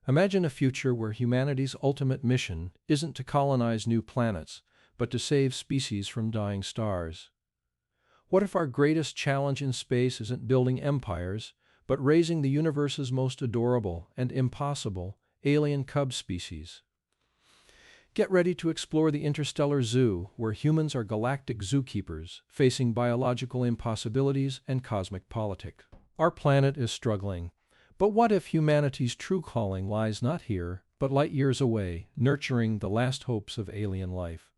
Imagine a future where humanity's ultimate mission isn't to colonize new planets, but to save species from dying stars. What if our greatest challenge in space isn't building empires, but raising the universe's most adorable and impossible alien cub species? Get ready to explore the interstellar zoo, where humans are galactic zookeepers, facing biological impossibilities and cosmic politics. Our planet is struggling, but what if humanity's true calling lies not here, but light years away, nurturing the last hopes of alien life?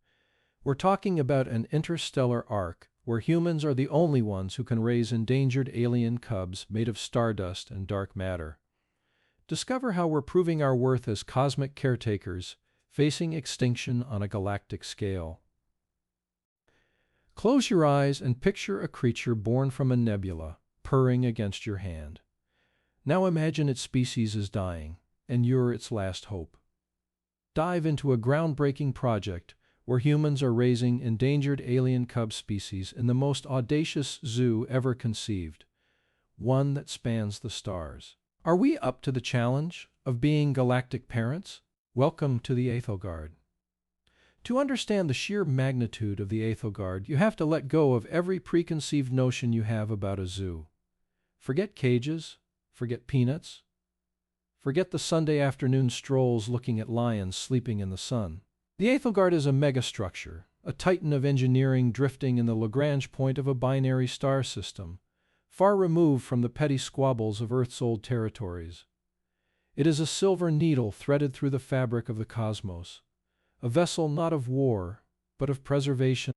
We're talking about an interstellar ark, where humans are the only ones who can raise endangered alien cubs made of stardust and dark matter. Discover how we're proving our worth as cosmic caretakers, facing extinction on a galactic scale. Close your eyes and picture a creature born from a nebula, purring against your hand. Now imagine its species is dying, and you're its last hope. Dive into a groundbreaking project where humans are raising endangered alien cub species in the most audacious zoo ever conceived, one that spans the stars. Are we up to the challenge of being galactic parents? Welcome to the Aethelgard. To understand the sheer magnitude of the Aethelgard, you have to let go of every preconceived notion you have about a zoo. Forget cages, forget peanuts, forget the Sunday afternoon strolls looking at lions sleeping in the sun. The Aethelgard is a megastructure, a titan of engineering drifting in the Lagrange point of a binary star system, far removed from the petty squabbles of Earth's old territories. It is a silver needle threaded through the fabric of the cosmos, a vessel not of war, but of preservation.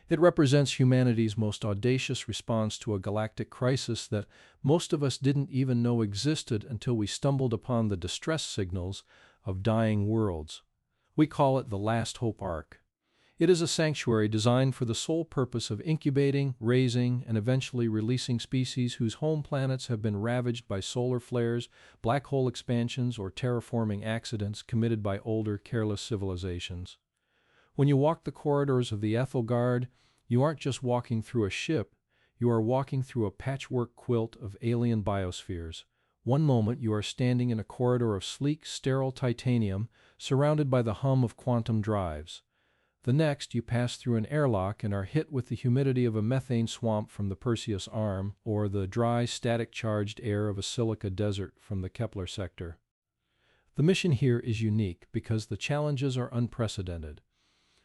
It represents humanity's most audacious response to a galactic crisis that most of us didn't even know existed until we stumbled upon the distress signals of dying worlds. We call it the Last Hope Ark. It is a sanctuary designed for the sole purpose of incubating, raising, and eventually releasing species whose home planets have been ravaged by solar flares, black hole expansions, or terraforming accidents committed by older, careless civilizations. When you walk the corridors of the Aethelgard, you aren't just walking through a ship, you are walking through a patchwork quilt of alien biospheres. One moment you are standing in a corridor of sleek, sterile titanium, surrounded by the hum of quantum drives. The next, you pass through an airlock and are hit with the humidity of a methane swamp from the Perseus arm, or the dry, static-charged air of a silica desert from the Kepler sector. The mission here is unique because the challenges are unprecedented.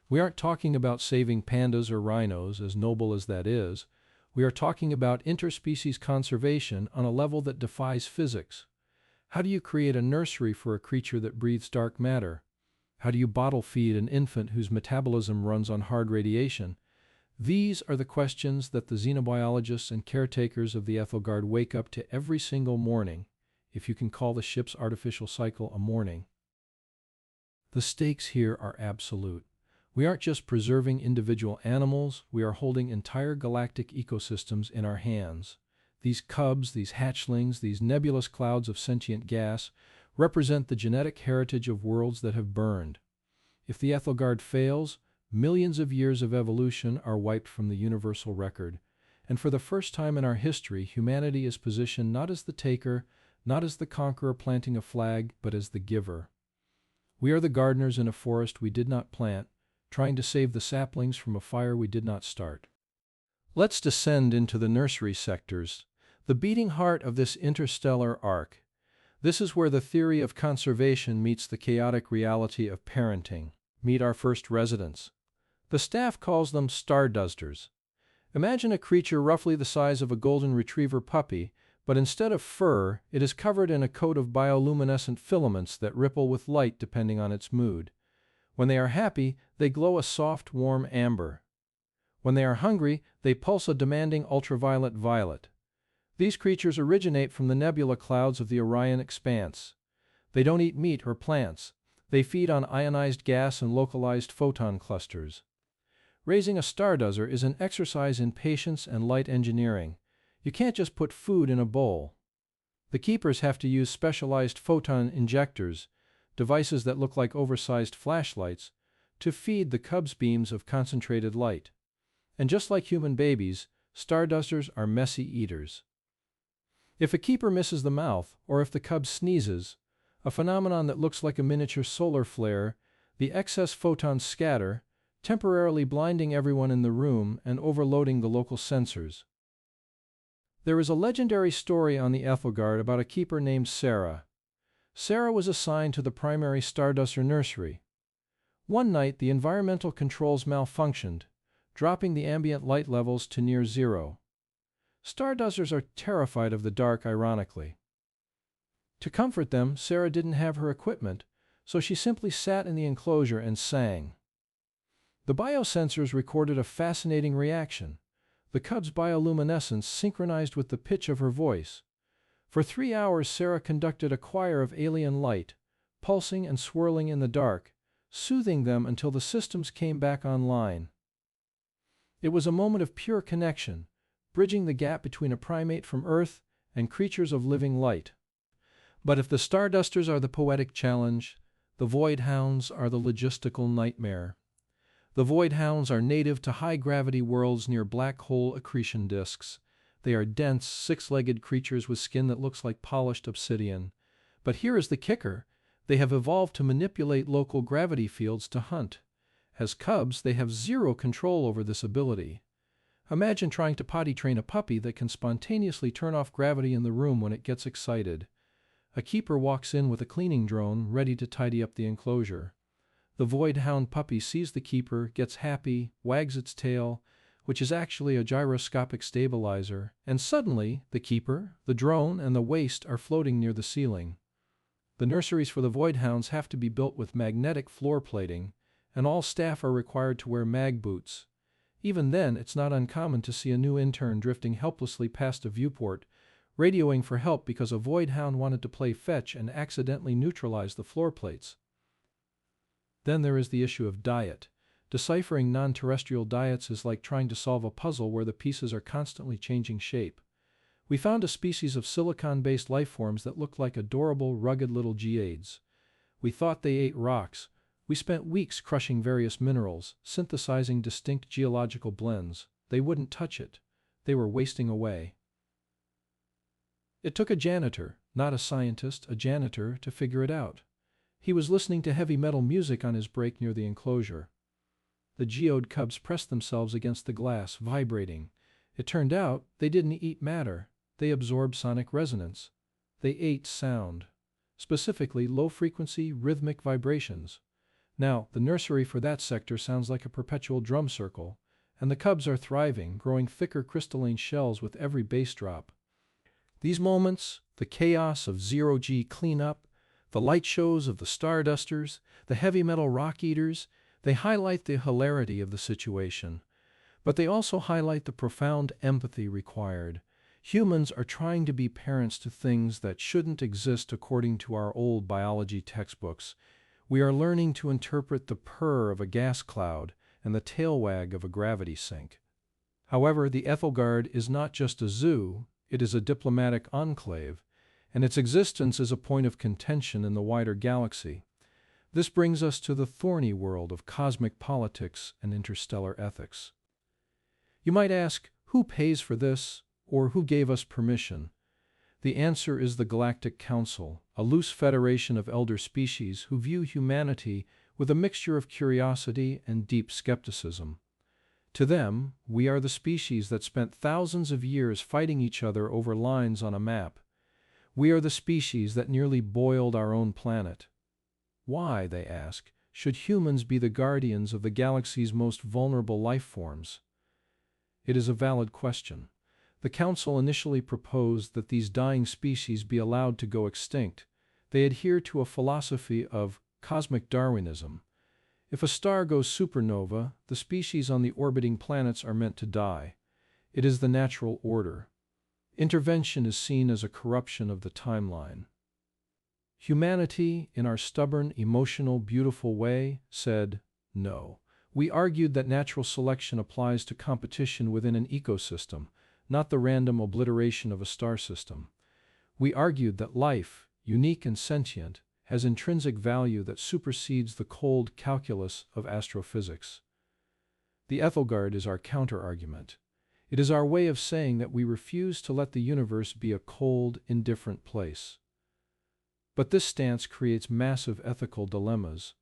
We aren't talking about saving pandas or rhinos, as noble as that is. We are talking about interspecies conservation on a level that defies physics. How do you create a nursery for a creature that breathes dark matter? How do you bottle feed an infant whose metabolism runs on hard radiation? These are the questions that the xenobiologists and caretakers of the Aethelgard wake up to every single morning, if you can call the ship's artificial cycle a morning. The stakes here are absolute. We aren't just preserving individual animals, we are holding entire galactic ecosystems in our hands. These cubs, these hatchlings, these nebulous clouds of sentient gas represent the genetic heritage of worlds that have burned. If the Aethelgard fails, millions of years of evolution are wiped from the universal record. And for the first time in our history, humanity is positioned not as the taker, not as the conqueror planting a flag, but as the giver. We are the gardeners in a forest we did not plant, trying to save the saplings from a fire we did not start. Let's descend into the nursery sectors, the beating heart of this interstellar ark. This is where the theory of conservation meets the chaotic reality of parenting. Meet our first residents. The staff calls them stardusters. Imagine a creature roughly the size of a golden retriever puppy, but instead of fur, it is covered in a coat of bioluminescent filaments that ripple with light depending on its mood. When they are happy, they glow a soft, warm amber. When they are hungry, they pulse a demanding ultraviolet violet. These creatures originate from the nebula clouds of the Orion expanse. They don't eat meat or plants. They feed on ionized gas and localized photon clusters. Raising a starduster is an exercise in patience and light engineering. You can't just put food in a bowl. The keepers have to use specialized photon injectors, devices that look like oversized flashlights, to feed the cubs beams of concentrated light. And just like human babies, stardusters are messy eaters. If a keeper misses the mouth, or if the cub sneezes, a phenomenon that looks like a miniature solar flare. The excess photons scatter, temporarily blinding everyone in the room and overloading the local sensors. There is a legendary story on the Aethelgard about a keeper named Sarah. Sarah was assigned to the primary starduster nursery. One night, the environmental controls malfunctioned, dropping the ambient light levels to near zero. Stardusters are terrified of the dark, ironically. To comfort them, Sarah didn't have her equipment, so she simply sat in the enclosure and sang. The biosensors recorded a fascinating reaction. The cub's bioluminescence synchronized with the pitch of her voice. For 3 hours, Sarah conducted a choir of alien light, pulsing and swirling in the dark, soothing them until the systems came back online. It was a moment of pure connection, bridging the gap between a primate from Earth and creatures of living light. But if the Stardusters are the poetic challenge, the Void Hounds are the logistical nightmare. The Void Hounds are native to high-gravity worlds near black hole accretion disks. They are dense, six-legged creatures with skin that looks like polished obsidian. But here is the kicker. They have evolved to manipulate local gravity fields to hunt. As cubs, they have zero control over this ability. Imagine trying to potty train a puppy that can spontaneously turn off gravity in the room when it gets excited. A keeper walks in with a cleaning drone, ready to tidy up the enclosure. The Void Hound puppy sees the keeper, gets happy, wags its tail, which is actually a gyroscopic stabilizer, and suddenly the keeper, the drone, and the waste are floating near the ceiling. The nurseries for the Void Hounds have to be built with magnetic floor plating, and all staff are required to wear mag boots. Even then, it's not uncommon to see a new intern drifting helplessly past a viewport, radioing for help because a Void Hound wanted to play fetch and accidentally neutralized the floor plates. Then there is the issue of diet. Deciphering non-terrestrial diets is like trying to solve a puzzle where the pieces are constantly changing shape. We found a species of silicon-based lifeforms that looked like adorable, rugged little geodes. We thought they ate rocks. We spent weeks crushing various minerals, synthesizing distinct geological blends. They wouldn't touch it. They were wasting away. It took a janitor, not a scientist, a janitor, to figure it out. He was listening to heavy metal music on his break near the enclosure. The geode cubs pressed themselves against the glass, vibrating. It turned out they didn't eat matter. They absorbed sonic resonance. They ate sound, specifically low-frequency, rhythmic vibrations. Now, the nursery for that sector sounds like a perpetual drum circle, and the cubs are thriving, growing thicker crystalline shells with every bass drop. These moments, the chaos of zero-G cleanup, the light shows of the Stardusters, the heavy metal rock eaters, they highlight the hilarity of the situation. But they also highlight the profound empathy required. Humans are trying to be parents to things that shouldn't exist according to our old biology textbooks. We are learning to interpret the purr of a gas cloud and the tail wag of a gravity sink. However, the Aethelgard is not just a zoo, it is a diplomatic enclave, and its existence is a point of contention in the wider galaxy. This brings us to the thorny world of cosmic politics and interstellar ethics. You might ask, who pays for this, or who gave us permission? The answer is the Galactic Council, a loose federation of elder species who view humanity with a mixture of curiosity and deep skepticism. To them, we are the species that spent thousands of years fighting each other over lines on a map. We are the species that nearly boiled our own planet. Why, they ask, should humans be the guardians of the galaxy's most vulnerable life forms? It is a valid question. The Council initially proposed that these dying species be allowed to go extinct. They adhere to a philosophy of cosmic Darwinism. If a star goes supernova, the species on the orbiting planets are meant to die. It is the natural order. Intervention is seen as a corruption of the timeline. Humanity, in our stubborn, emotional, beautiful way, said no. We argued that natural selection applies to competition within an ecosystem, not the random obliteration of a star system. We argued that life, unique and sentient, has intrinsic value that supersedes the cold calculus of astrophysics. The Aethelgard is our counter-argument. It is our way of saying that we refuse to let the universe be a cold, indifferent place. But this stance creates massive ethical dilemmas.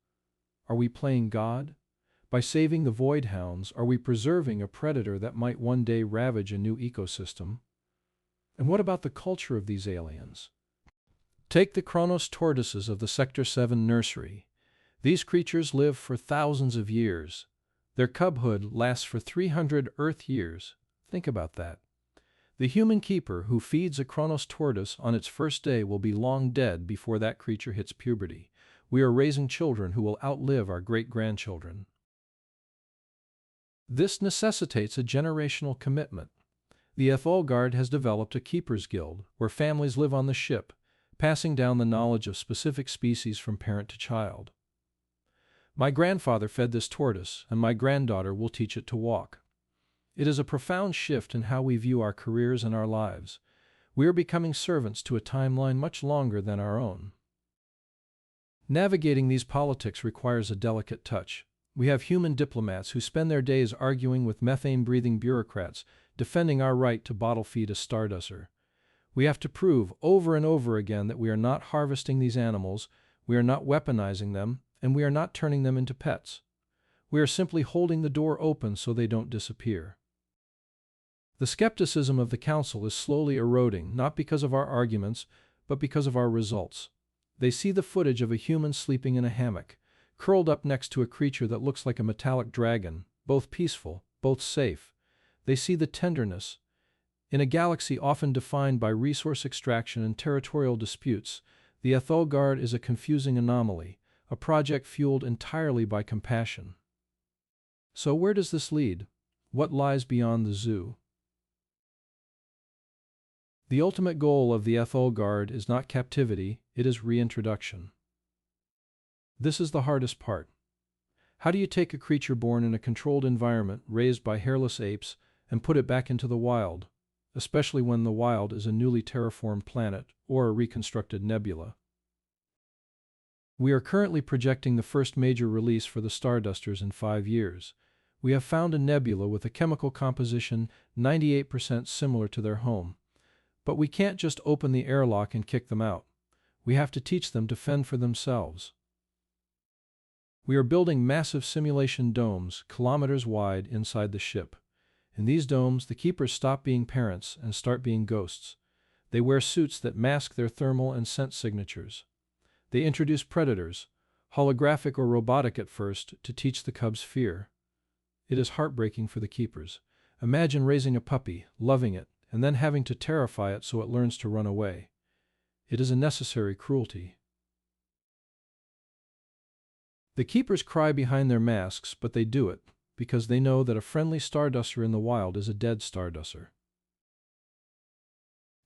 Are we playing God? By saving the void hounds, are we preserving a predator that might one day ravage a new ecosystem? And what about the culture of these aliens? Take the Kronos tortoises of the Sector 7 nursery. These creatures live for thousands of years. Their cubhood lasts for 300 Earth years. Think about that. The human keeper who feeds a Kronos tortoise on its first day will be long dead before that creature hits puberty. We are raising children who will outlive our great-grandchildren. This necessitates a generational commitment. The Aethelgard has developed a keepers guild where families live on the ship, passing down the knowledge of specific species from parent to child. My grandfather fed this tortoise, and my granddaughter will teach it to walk. It is a profound shift in how we view our careers and our lives. We are becoming servants to a timeline much longer than our own. Navigating these politics requires a delicate touch. We have human diplomats who spend their days arguing with methane-breathing bureaucrats, defending our right to bottle feed a starduster. We have to prove over and over again that we are not harvesting these animals, we are not weaponizing them, and we are not turning them into pets. We are simply holding the door open so they don't disappear. The skepticism of the Council is slowly eroding, not because of our arguments, but because of our results. They see the footage of a human sleeping in a hammock, curled up next to a creature that looks like a metallic dragon, both peaceful, both safe. They see the tenderness. In a galaxy often defined by resource extraction and territorial disputes, the Aethelgard is a confusing anomaly, a project fueled entirely by compassion. So where does this lead? What lies beyond the zoo? The ultimate goal of the Aethelgard is not captivity, it is reintroduction. This is the hardest part. How do you take a creature born in a controlled environment, raised by hairless apes, and put it back into the wild, especially when the wild is a newly terraformed planet or a reconstructed nebula? We are currently projecting the first major release for the Stardusters in 5 years. We have found a nebula with a chemical composition 98% similar to their home. But we can't just open the airlock and kick them out. We have to teach them to fend for themselves. We are building massive simulation domes, kilometers wide, inside the ship. In these domes, the keepers stop being parents and start being ghosts. They wear suits that mask their thermal and scent signatures. They introduce predators, holographic or robotic at first, to teach the cubs fear. It is heartbreaking for the keepers. Imagine raising a puppy, loving it, and then having to terrify it so it learns to run away. It is a necessary cruelty. The keepers cry behind their masks, but they do it, because they know that a friendly starduster in the wild is a dead starduster.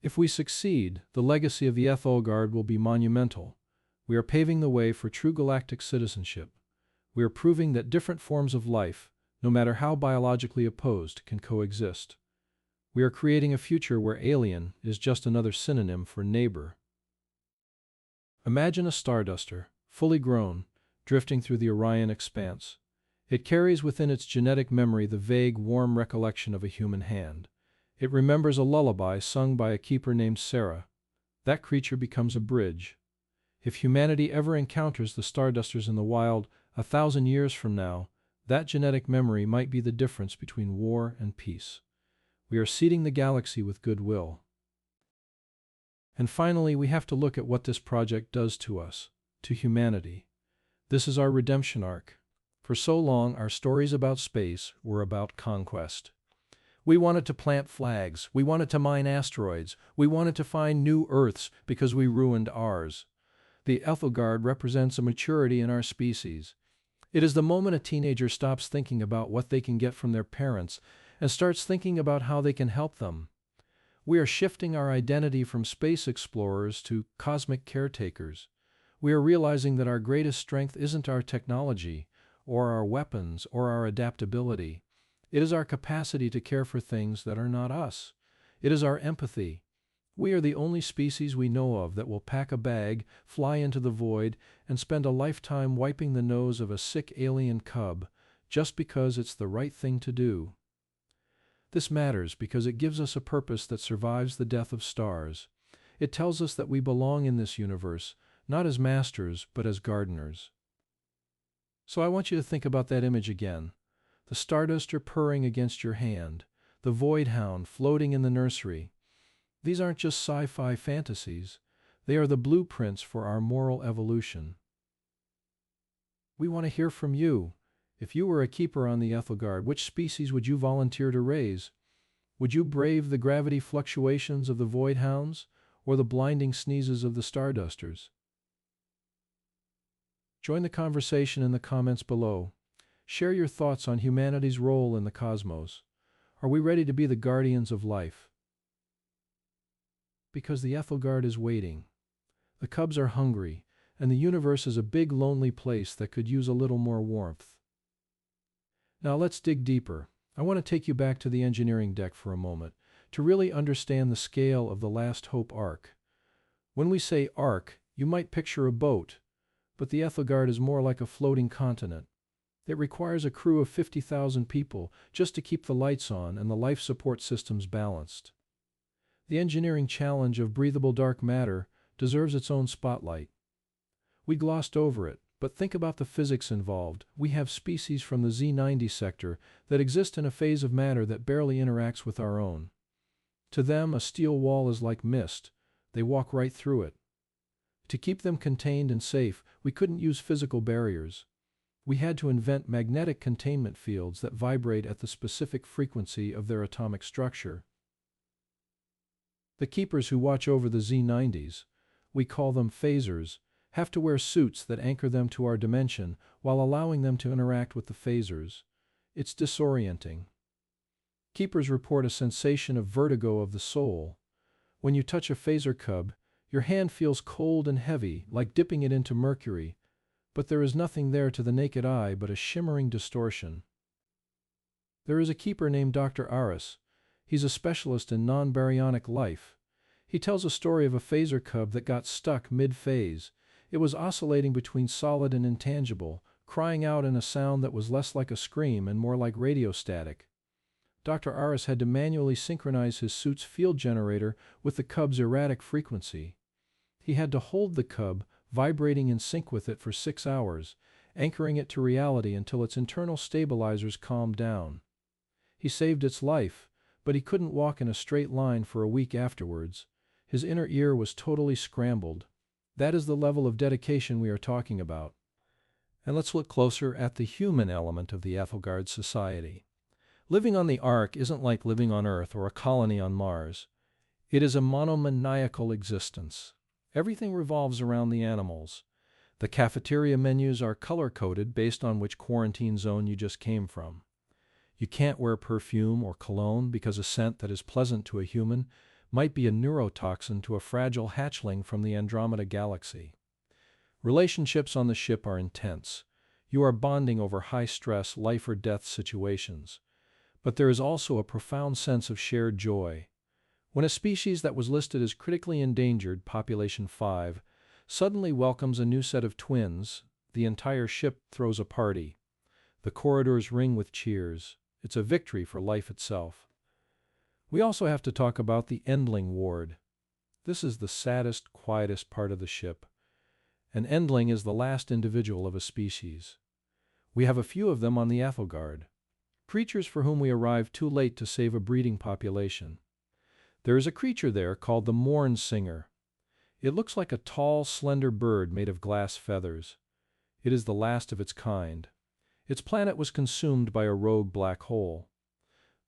If we succeed, the legacy of the Aethelgard will be monumental. We are paving the way for true galactic citizenship. We are proving that different forms of life, no matter how biologically opposed, can coexist. We are creating a future where alien is just another synonym for neighbor. Imagine a starduster, fully grown, drifting through the Orion expanse. It carries within its genetic memory the vague, warm recollection of a human hand. It remembers a lullaby sung by a keeper named Sarah. That creature becomes a bridge. If humanity ever encounters the stardusters in the wild 1,000 years from now, that genetic memory might be the difference between war and peace. We are seeding the galaxy with goodwill. And finally, we have to look at what this project does to us, to humanity. This is our redemption arc. For so long, our stories about space were about conquest. We wanted to plant flags, we wanted to mine asteroids, we wanted to find new Earths because we ruined ours. The Aethelgard represents a maturity in our species. It is the moment a teenager stops thinking about what they can get from their parents and starts thinking about how they can help them. We are shifting our identity from space explorers to cosmic caretakers. We are realizing that our greatest strength isn't our technology, or our weapons, or our adaptability. It is our capacity to care for things that are not us. It is our empathy. We are the only species we know of that will pack a bag, fly into the void, and spend a lifetime wiping the nose of a sick alien cub, just because it's the right thing to do. This matters because it gives us a purpose that survives the death of stars. It tells us that we belong in this universe, not as masters, but as gardeners. So I want you to think about that image again. The starduster purring against your hand, the void hound floating in the nursery. These aren't just sci-fi fantasies. They are the blueprints for our moral evolution. We want to hear from you. If you were a keeper on the Aethelgard, which species would you volunteer to raise? Would you brave the gravity fluctuations of the void hounds or the blinding sneezes of the stardusters? Join the conversation in the comments below. Share your thoughts on humanity's role in the cosmos. Are we ready to be the guardians of life? Because the Aethelgard is waiting. The cubs are hungry, and the universe is a big lonely place that could use a little more warmth. Now let's dig deeper. I want to take you back to the engineering deck for a moment, to really understand the scale of the Last Hope Ark. When we say Ark, you might picture a boat, but the Aethelgard is more like a floating continent. It requires a crew of 50,000 people just to keep the lights on and the life support systems balanced. The engineering challenge of breathable dark matter deserves its own spotlight. We glossed over it, but think about the physics involved. We have species from the Z90 sector that exist in a phase of matter that barely interacts with our own. To them, a steel wall is like mist. They walk right through it. To keep them contained and safe, we couldn't use physical barriers. We had to invent magnetic containment fields that vibrate at the specific frequency of their atomic structure. The keepers who watch over the Z90s, we call them phasers, have to wear suits that anchor them to our dimension while allowing them to interact with the phasers. It's disorienting. Keepers report a sensation of vertigo of the soul. When you touch a phaser cub, your hand feels cold and heavy, like dipping it into mercury, but there is nothing there to the naked eye but a shimmering distortion. There is a keeper named Dr. Aris. He's a specialist in non-baryonic life. He tells a story of a phaser cub that got stuck mid-phase. It was oscillating between solid and intangible, crying out in a sound that was less like a scream and more like radio static. Dr. Aris had to manually synchronize his suit's field generator with the cub's erratic frequency. He had to hold the cub, vibrating in sync with it for 6 hours, anchoring it to reality until its internal stabilizers calmed down. He saved its life, but he couldn't walk in a straight line for a week afterwards. His inner ear was totally scrambled. That is the level of dedication we are talking about. And let's look closer at the human element of the Aethelgard society. Living on the Ark isn't like living on Earth or a colony on Mars. It is a monomaniacal existence. Everything revolves around the animals. The cafeteria menus are color-coded based on which quarantine zone you just came from. You can't wear perfume or cologne because a scent that is pleasant to a human might be a neurotoxin to a fragile hatchling from the Andromeda galaxy. Relationships on the ship are intense. You are bonding over high-stress, life-or-death situations. But there is also a profound sense of shared joy. When a species that was listed as critically endangered, population 5, suddenly welcomes a new set of twins, the entire ship throws a party. The corridors ring with cheers. It's a victory for life itself. We also have to talk about the Endling ward. This is the saddest, quietest part of the ship. An Endling is the last individual of a species. We have a few of them on the Aethelgard. Creatures for whom we arrived too late to save a breeding population. There is a creature there called the Morn Singer. It looks like a tall, slender bird made of glass feathers. It is the last of its kind. Its planet was consumed by a rogue black hole.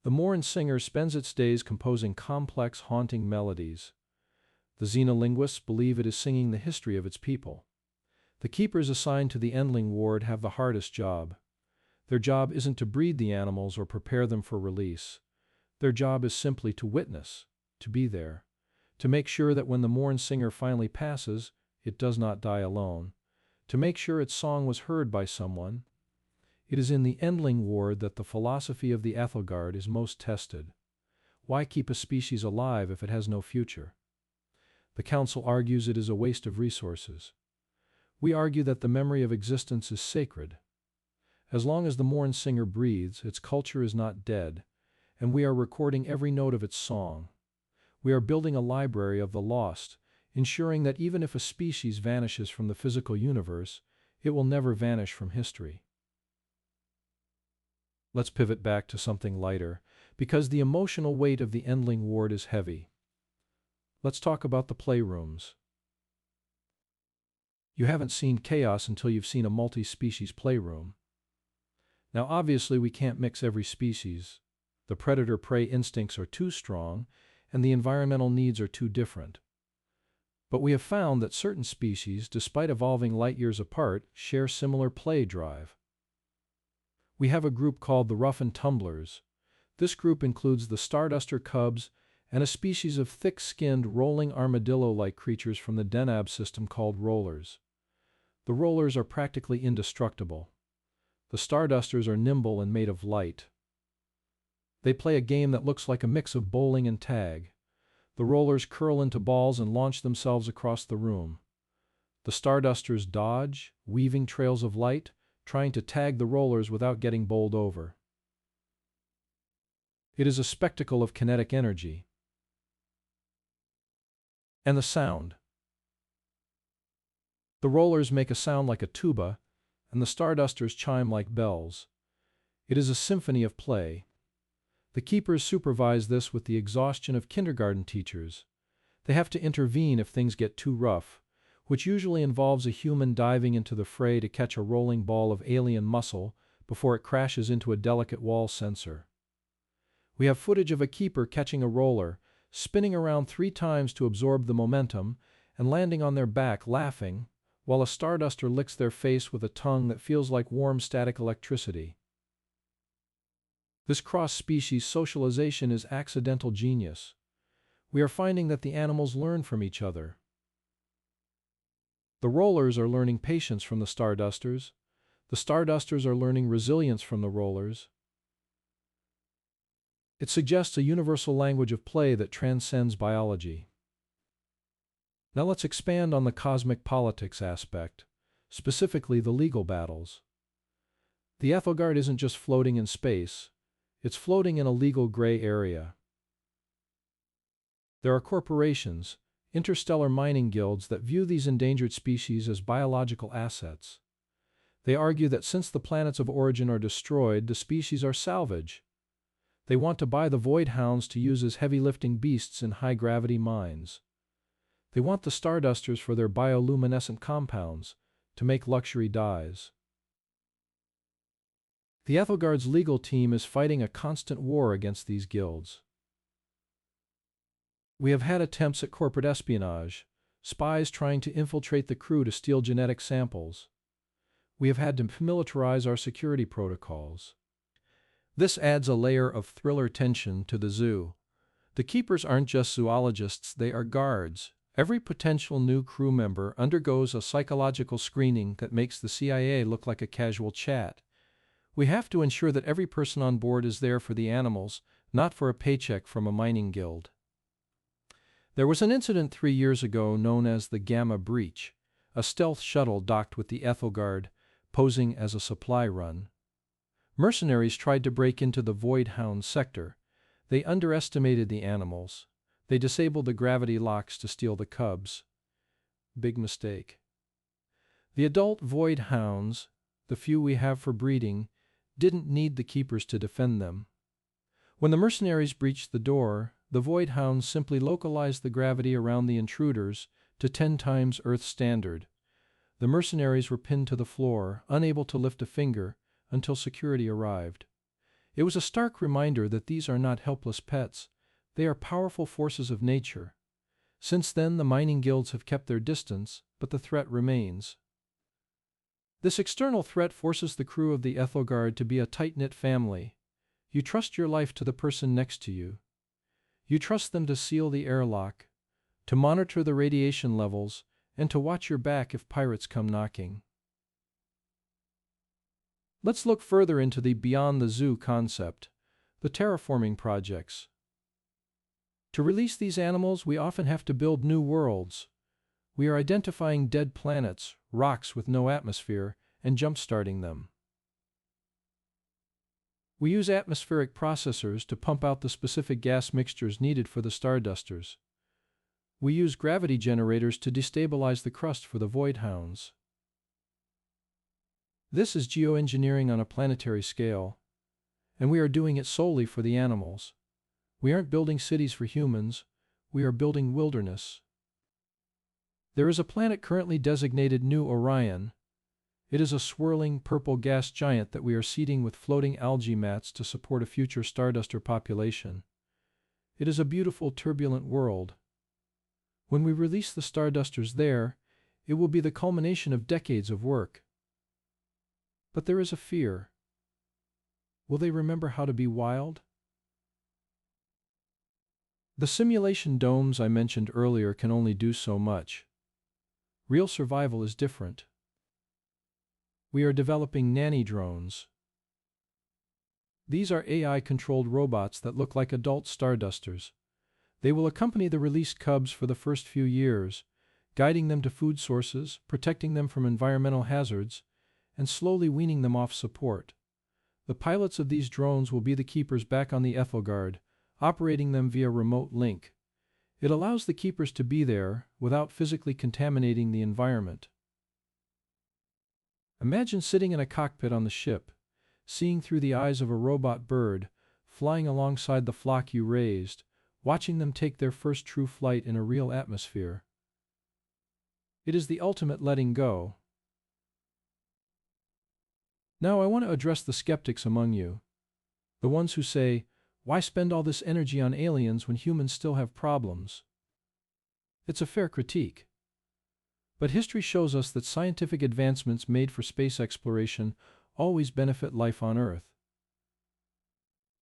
The Morn Singer spends its days composing complex, haunting melodies. The xenolinguists believe it is singing the history of its people. The keepers assigned to the Endling ward have the hardest job. Their job isn't to breed the animals or prepare them for release. Their job is simply to witness, to be there, to make sure that when the Morn Singer finally passes, it does not die alone, to make sure its song was heard by someone. It is in the Endling ward that the philosophy of the Aethelgard is most tested. Why keep a species alive if it has no future? The Council argues it is a waste of resources. We argue that the memory of existence is sacred. As long as the Morn Singer breathes, its culture is not dead, and we are recording every note of its song. We are building a library of the lost, ensuring that even if a species vanishes from the physical universe, it will never vanish from history. Let's pivot back to something lighter, because the emotional weight of the Endling Ward is heavy. Let's talk about the playrooms. You haven't seen chaos until you've seen a multi-species playroom. Now obviously we can't mix every species. The predator-prey instincts are too strong, and the environmental needs are too different. But we have found that certain species, despite evolving light years apart, share similar play drive. We have a group called the Rough and Tumblers. This group includes the starduster cubs and a species of thick-skinned, rolling armadillo-like creatures from the Denab system called rollers. The rollers are practically indestructible. The stardusters are nimble and made of light. They play a game that looks like a mix of bowling and tag. The rollers curl into balls and launch themselves across the room. The stardusters dodge, weaving trails of light, trying to tag the rollers without getting bowled over. It is a spectacle of kinetic energy. And the sound. The rollers make a sound like a tuba, and the stardusters chime like bells. It is a symphony of play. The keepers supervise this with the exhaustion of kindergarten teachers. They have to intervene if things get too rough, which usually involves a human diving into the fray to catch a rolling ball of alien muscle before it crashes into a delicate wall sensor. We have footage of a keeper catching a roller, spinning around 3 times to absorb the momentum, and landing on their back laughing, while a starduster licks their face with a tongue that feels like warm static electricity. This cross-species socialization is accidental genius. We are finding that the animals learn from each other. The rollers are learning patience from the stardusters. The stardusters are learning resilience from the rollers. It suggests a universal language of play that transcends biology. Now let's expand on the cosmic politics aspect, specifically the legal battles. The Aethelgard isn't just floating in space, it's floating in a legal gray area. There are corporations, interstellar mining guilds that view these endangered species as biological assets. They argue that since the planets of origin are destroyed, the species are salvage. They want to buy the void hounds to use as heavy-lifting beasts in high-gravity mines. They want the stardusters for their bioluminescent compounds, to make luxury dyes. The Aethelgard's legal team is fighting a constant war against these guilds. We have had attempts at corporate espionage, spies trying to infiltrate the crew to steal genetic samples. We have had to militarize our security protocols. This adds a layer of thriller tension to the zoo. The keepers aren't just zoologists, they are guards. Every potential new crew member undergoes a psychological screening that makes the CIA look like a casual chat. We have to ensure that every person on board is there for the animals, not for a paycheck from a mining guild. There was an incident 3 years ago known as the Gamma Breach. A stealth shuttle docked with the Aethelgard, posing as a supply run. Mercenaries tried to break into the Void Hound sector. They underestimated the animals. They disabled the gravity locks to steal the cubs. Big mistake. The adult Void Hounds, the few we have for breeding, didn't need the keepers to defend them. When the mercenaries breached the door, the Void Hounds simply localized the gravity around the intruders to 10 times Earth standard. The mercenaries were pinned to the floor, unable to lift a finger, until security arrived. It was a stark reminder that these are not helpless pets. They are powerful forces of nature. Since then, the mining guilds have kept their distance, but the threat remains. This external threat forces the crew of the Aethelgard to be a tight-knit family. You trust your life to the person next to you. You trust them to seal the airlock, to monitor the radiation levels, and to watch your back if pirates come knocking. Let's look further into the beyond the zoo concept, the terraforming projects. To release these animals, we often have to build new worlds. We are identifying dead planets, rocks with no atmosphere, and jump-starting them. We use atmospheric processors to pump out the specific gas mixtures needed for the stardusters. We use gravity generators to destabilize the crust for the void hounds. This is geoengineering on a planetary scale, and we are doing it solely for the animals. We aren't building cities for humans, we are building wilderness. There is a planet currently designated New Orion. It is a swirling purple gas giant that we are seeding with floating algae mats to support a future starduster population. It is a beautiful, turbulent world. When we release the stardusters there, it will be the culmination of decades of work. But there is a fear. Will they remember how to be wild? The simulation domes I mentioned earlier can only do so much. Real survival is different. We are developing nanny drones. These are AI-controlled robots that look like adult stardusters. They will accompany the released cubs for the first few years, guiding them to food sources, protecting them from environmental hazards, and slowly weaning them off support. The pilots of these drones will be the keepers back on the Aethelgard, operating them via remote link. It allows the keepers to be there without physically contaminating the environment. Imagine sitting in a cockpit on the ship, seeing through the eyes of a robot bird, flying alongside the flock you raised, watching them take their first true flight in a real atmosphere. It is the ultimate letting go. Now I want to address the skeptics among you, the ones who say, "Why spend all this energy on aliens when humans still have problems?" It's a fair critique. But history shows us that scientific advancements made for space exploration always benefit life on Earth.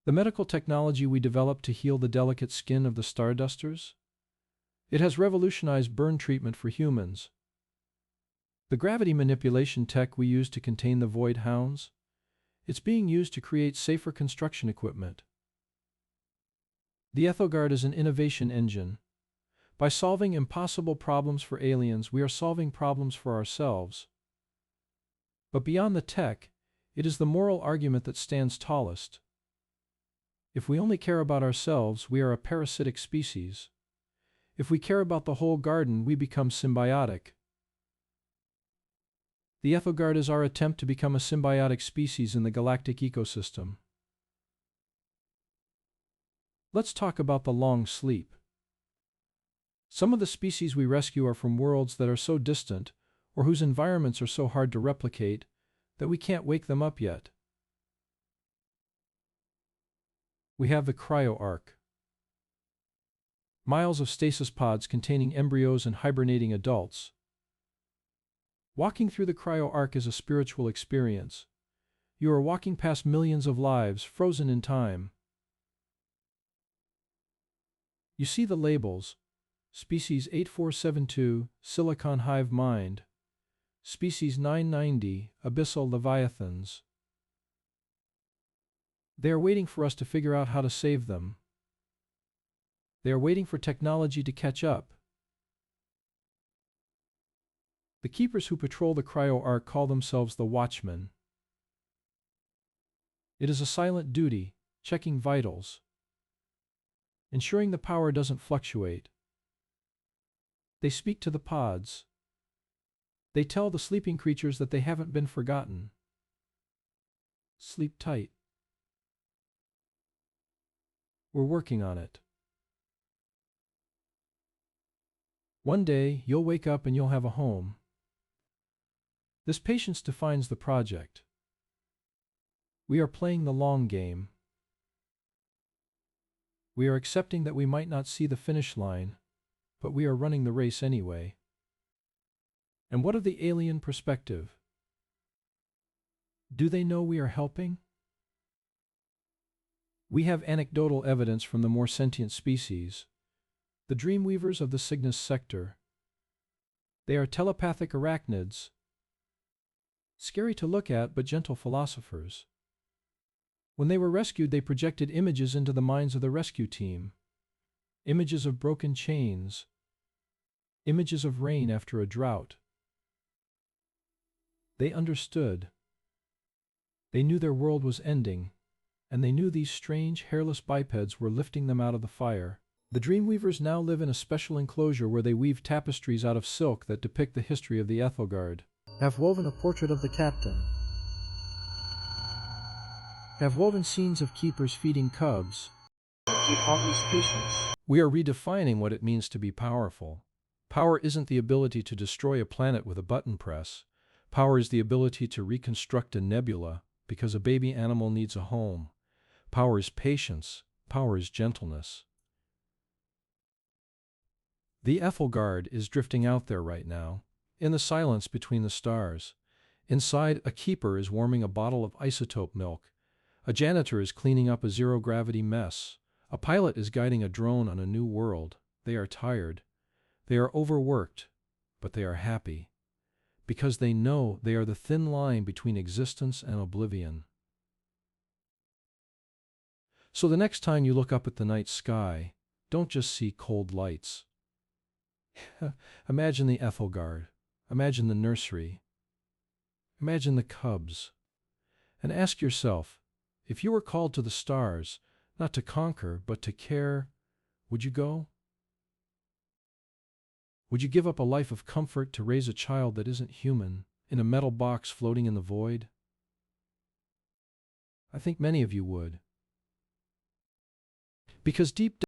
The medical technology we developed to heal the delicate skin of the stardusters? It has revolutionized burn treatment for humans. The gravity manipulation tech we use to contain the void hounds? It's being used to create safer construction equipment. The Aethelgard is an innovation engine. By solving impossible problems for aliens, we are solving problems for ourselves. But beyond the tech, it is the moral argument that stands tallest. If we only care about ourselves, we are a parasitic species. If we care about the whole garden, we become symbiotic. The Aethelgard is our attempt to become a symbiotic species in the galactic ecosystem. Let's talk about the long sleep. Some of the species we rescue are from worlds that are so distant, or whose environments are so hard to replicate, that we can't wake them up yet. We have the cryo ark. Miles of stasis pods containing embryos and hibernating adults. Walking through the cryo ark is a spiritual experience. You are walking past millions of lives frozen in time. You see the labels: Species 8472, Silicon Hive Mind. Species 990, Abyssal Leviathans. They are waiting for us to figure out how to save them. They are waiting for technology to catch up. The keepers who patrol the cryo ark call themselves the Watchmen. It is a silent duty, checking vitals, ensuring the power doesn't fluctuate. They speak to the pods. They tell the sleeping creatures that they haven't been forgotten. Sleep tight. We're working on it. One day, you'll wake up and you'll have a home. This patience defines the project. We are playing the long game. We are accepting that we might not see the finish line, but we are running the race anyway. And what of the alien perspective? Do they know we are helping? We have anecdotal evidence from the more sentient species, the dreamweavers of the Cygnus sector. They are telepathic arachnids, scary to look at but gentle philosophers. When they were rescued, they projected images into the minds of the rescue team. Images of broken chains, images of rain after a drought. They understood. They knew their world was ending, and they knew these strange, hairless bipeds were lifting them out of the fire. The Dreamweavers now live in a special enclosure where they weave tapestries out of silk that depict the history of the Aethelgard. Have woven a portrait of the captain. Have woven scenes of keepers feeding cubs. Keep always patience. We are redefining what it means to be powerful. Power isn't the ability to destroy a planet with a button press. Power is the ability to reconstruct a nebula because a baby animal needs a home. Power is patience. Power is gentleness. The Aethelgard is drifting out there right now, in the silence between the stars. Inside, a keeper is warming a bottle of isotope milk. A janitor is cleaning up a zero-gravity mess. A pilot is guiding a drone on a new world. They are tired. They are overworked, but they are happy, because they know they are the thin line between existence and oblivion. So the next time you look up at the night sky, don't just see cold lights. Imagine the Aethelgard. Imagine the nursery. Imagine the cubs. And ask yourself, if you were called to the stars, not to conquer, but to care, would you go? Would you give up a life of comfort to raise a child that isn't human, in a metal box floating in the void? I think many of you would. Because deep